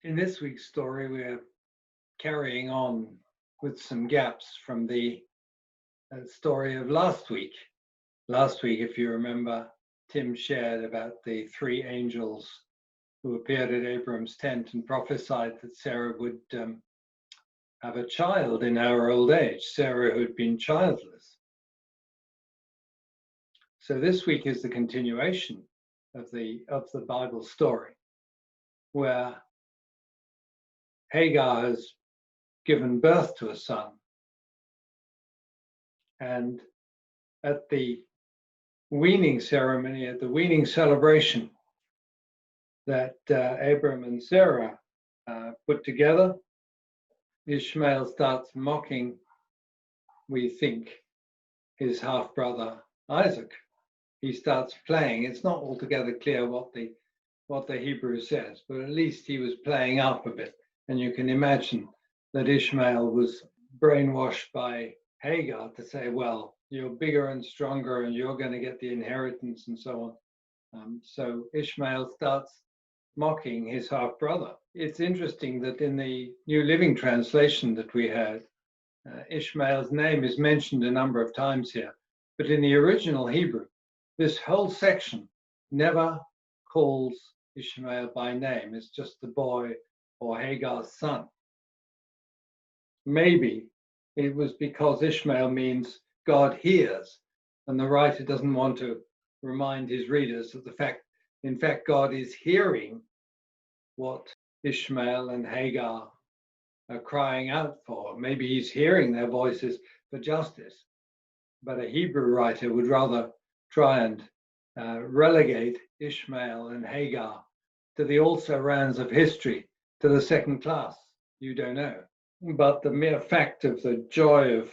In this week's story, we're carrying on with some gaps from the story of last week. Last week, if you remember, Tim shared about the three angels who appeared at Abram's tent and prophesied that Sarah would have a child in her old age, Sarah who had been childless. So this week is the continuation of the Bible story, where Hagar has given birth to a son. And at the weaning ceremony, at the weaning celebration that Abram and Sarah put together, Ishmael starts mocking, we think, his half-brother Isaac. He starts playing. It's not altogether clear what the Hebrew says, but at least he was playing up a bit. And you can imagine that Ishmael was brainwashed by Hagar to say, well, you're bigger and stronger and you're going to get the inheritance and so on. So Ishmael starts mocking his half-brother. It's interesting that in the New Living Translation that we had, Ishmael's name is mentioned a number of times here, but in the original Hebrew, this whole section never calls Ishmael by name. It's just the boy or Hagar's son. Maybe it was because Ishmael means God hears, and the writer doesn't want to remind his readers of the fact, in fact, God is hearing what Ishmael and Hagar are crying out for. Maybe he's hearing their voices for justice, but a Hebrew writer would rather try and relegate Ishmael and Hagar to the also-rans of history, to the second class. You don't know. But the mere fact of the joy of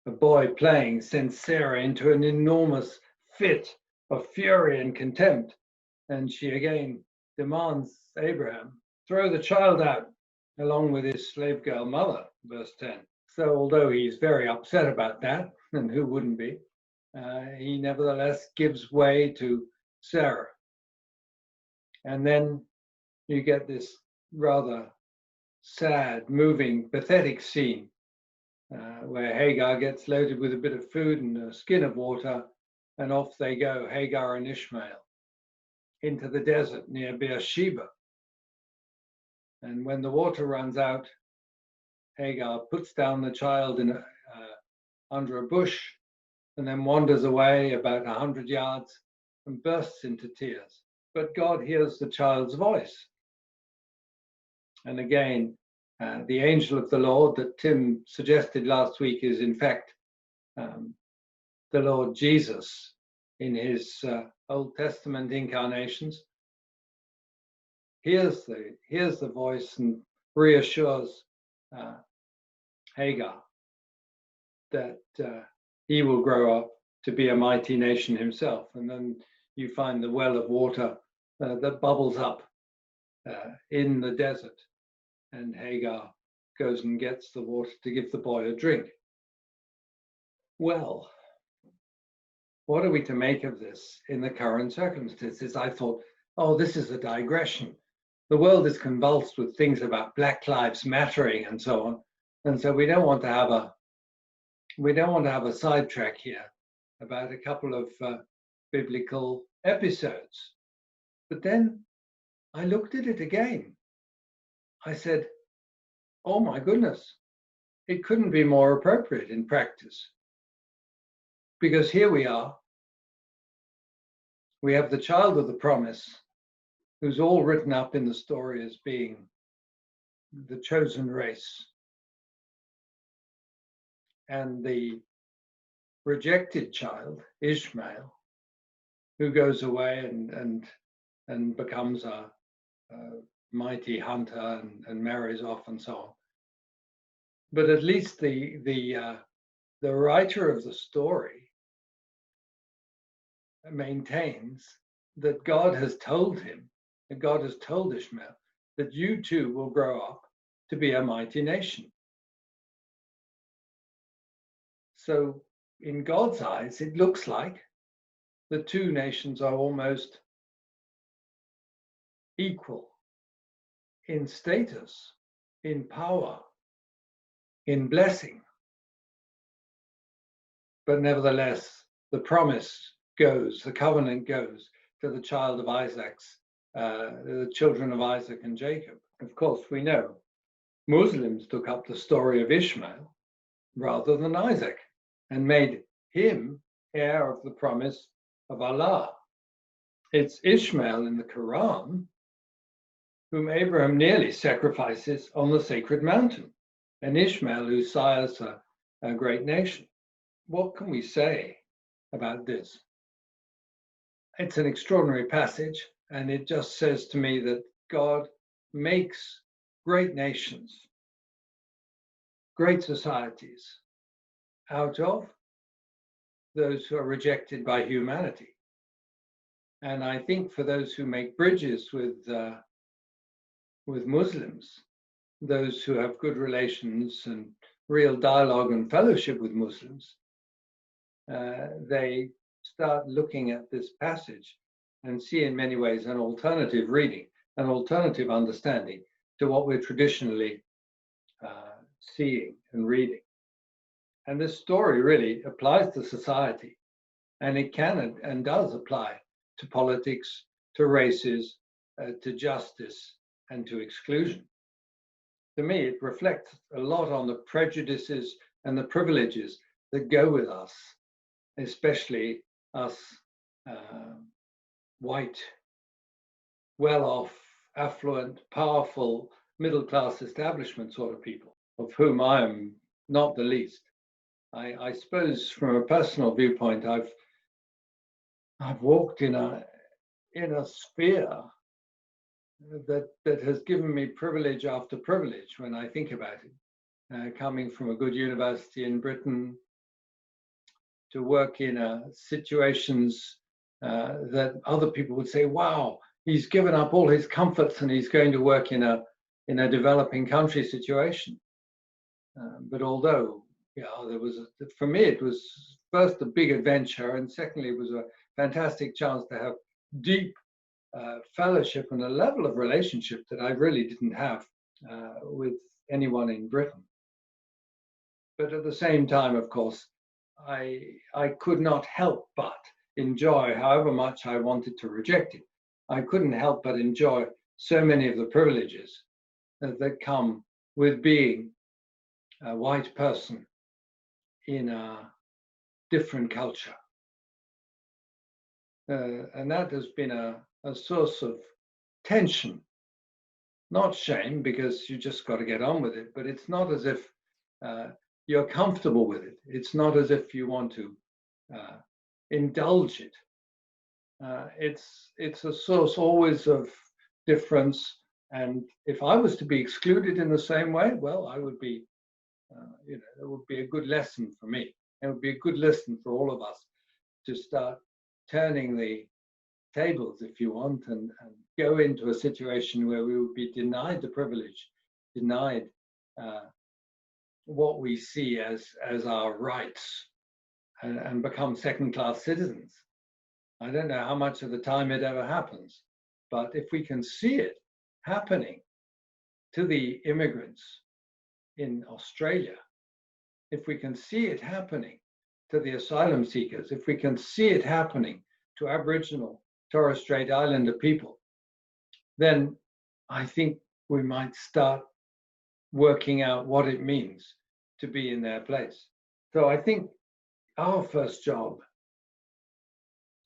a boy playing sends Sarah into an enormous fit of fury and contempt. And she again demands Abraham, throw the child out along with his slave girl mother, verse 10. So although he's very upset about that, and who wouldn't be, he nevertheless gives way to Sarah. And then you get this rather sad, moving, pathetic scene where Hagar gets loaded with a bit of food and a skin of water, and off they go, Hagar and Ishmael, into the desert near Beersheba. And when the water runs out, Hagar puts down the child under a bush and then wanders away about 100 yards and bursts into tears. But God hears the child's voice. And again, the angel of the Lord that Tim suggested last week is in fact the Lord Jesus in his Old Testament incarnations. Hears the voice and reassures Hagar that he will grow up to be a mighty nation himself. And then you find the well of water that bubbles up in the desert, and Hagar goes and gets the water to give the boy a drink. Well, what are we to make of this in the current circumstances? I thought, oh, this is a digression. The world is convulsed with things about Black Lives Mattering and so on, and so we don't want to have a sidetrack here about a couple of biblical episodes. But then I looked at it again. I said, oh my goodness, it couldn't be more appropriate in practice. Because here we are. We have the child of the promise, who's all written up in the story as being the chosen race. And the rejected child, Ishmael, who goes away and becomes a mighty hunter and marries off and so on. But at least the writer of the story maintains that God has told him, that God has told Ishmael, that you too will grow up to be a mighty nation. So in God's eyes, it looks like the two nations are almost equal in status, in power, in blessing. But nevertheless, the promise goes, the covenant goes to the child of Isaac's, the children of Isaac and Jacob. Of course, we know Muslims took up the story of Ishmael rather than Isaac and made him heir of the promise of Allah. It's Ishmael in the Quran whom Abraham nearly sacrifices on the sacred mountain, and Ishmael who sires a great nation. What can we say about this? It's an extraordinary passage, and it just says to me that God makes great nations, great societies out of those who are rejected by humanity. And I think for those who make bridges with Muslims, those who have good relations and real dialogue and fellowship with Muslims, they start looking at this passage and see in many ways an alternative reading, an alternative understanding to what we're traditionally seeing and reading. And this story really applies to society, and it can and does apply to politics, to races, to justice, and to exclusion. To me, it reflects a lot on the prejudices and the privileges that go with us, especially us white, well-off, affluent, powerful, middle-class establishment sort of people, of whom I am not the least. I suppose from a personal viewpoint, I've walked in a sphere that has given me privilege after privilege when I think about it. Coming from a good university in Britain, to work in situations that other people would say, wow, he's given up all his comforts and he's going to work in a developing country situation. But although, there was, for me, it was first a big adventure, and secondly, it was a fantastic chance to have deep fellowship and a level of relationship that I really didn't have with anyone in Britain. But at the same time, of course, I could not help but enjoy, however much I wanted to reject it, I couldn't help but enjoy so many of the privileges that come with being a white person in a different culture. And that has been a source of tension, not shame, because you just got to get on with it, but it's not as if you're comfortable with it. It's not as if you want to indulge it. It's a source always of difference, and if I was to be excluded in the same way, well, I would be, it would be a good lesson for me. It would be a good lesson for all of us to start turning the tables, if you want, and go into a situation where we would be denied the privilege, denied what we see as our rights, and become second-class citizens. I don't know how much of the time it ever happens, but if we can see it happening to the immigrants in Australia, if we can see it happening to the asylum seekers, if we can see it happening to Aboriginal Torres Strait Islander people, then I think we might start working out what it means to be in their place. So I think our first job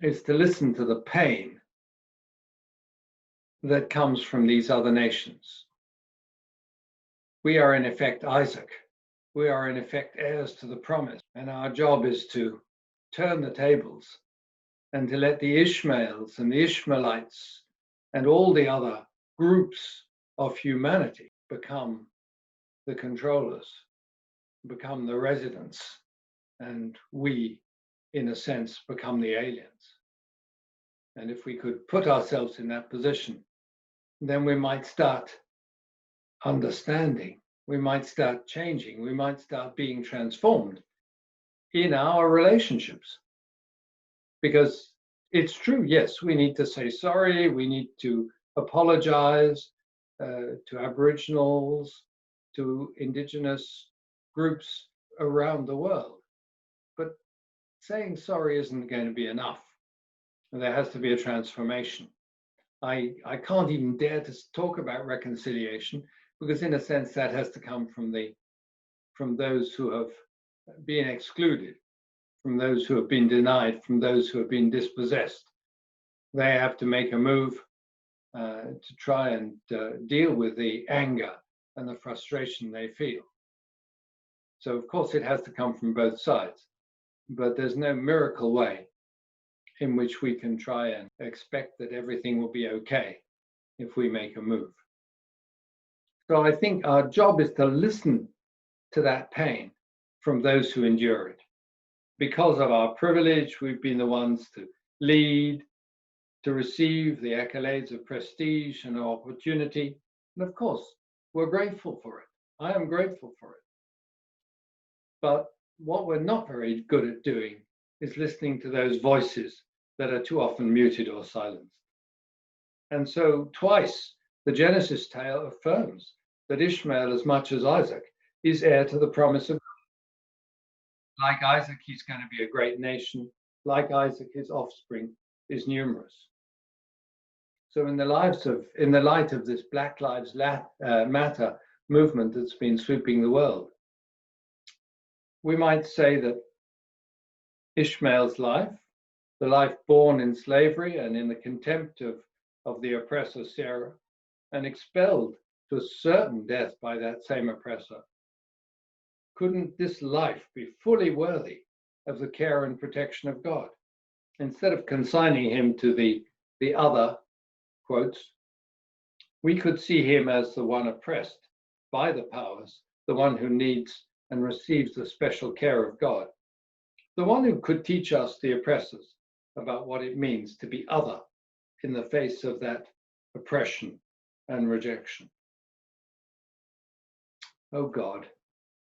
is to listen to the pain that comes from these other nations. We are in effect Isaac. We are in effect heirs to the promise. And our job is to turn the tables and to let the Ishmaels and the Ishmaelites and all the other groups of humanity become the controllers, become the residents, and we, in a sense, become the aliens. And if we could put ourselves in that position, then we might start understanding, we might start changing, we might start being transformed in our relationships. Because it's true, yes, we need to say sorry, we need to apologize, to Aboriginals, to indigenous groups around the world. But saying sorry isn't going to be enough. There has to be a transformation. I can't even dare to talk about reconciliation, because in a sense that has to come from those who have been excluded, from those who have been denied, from those who have been dispossessed. They have to make a move to try and deal with the anger and the frustration they feel. So of course it has to come from both sides, but there's no miracle way in which we can try and expect that everything will be okay if we make a move. So I think our job is to listen to that pain from those who endure it. Because of our privilege, we've been the ones to lead, to receive the accolades of prestige and opportunity. And of course, we're grateful for it. I am grateful for it. But what we're not very good at doing is listening to those voices that are too often muted or silenced. And so twice the Genesis tale affirms that Ishmael, as much as Isaac, is heir to the promise of God. Like Isaac, he's going to be a great nation. Like Isaac, his offspring is numerous. So in the light of this Black Lives Matter movement that's been sweeping the world, we might say that Ishmael's life, the life born in slavery and in the contempt of the oppressor Sarah, and expelled to a certain death by that same oppressor, couldn't this life be fully worthy of the care and protection of God? Instead of consigning him to the other, quotes, we could see him as the one oppressed by the powers, the one who needs and receives the special care of God, the one who could teach us, the oppressors, about what it means to be other in the face of that oppression and rejection. Oh God,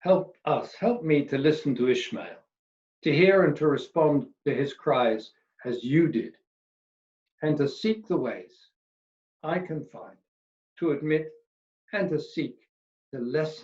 help us, help me to listen to Ishmael, to hear and to respond to his cries as you did, and to seek the ways I can find to admit and to seek the lesson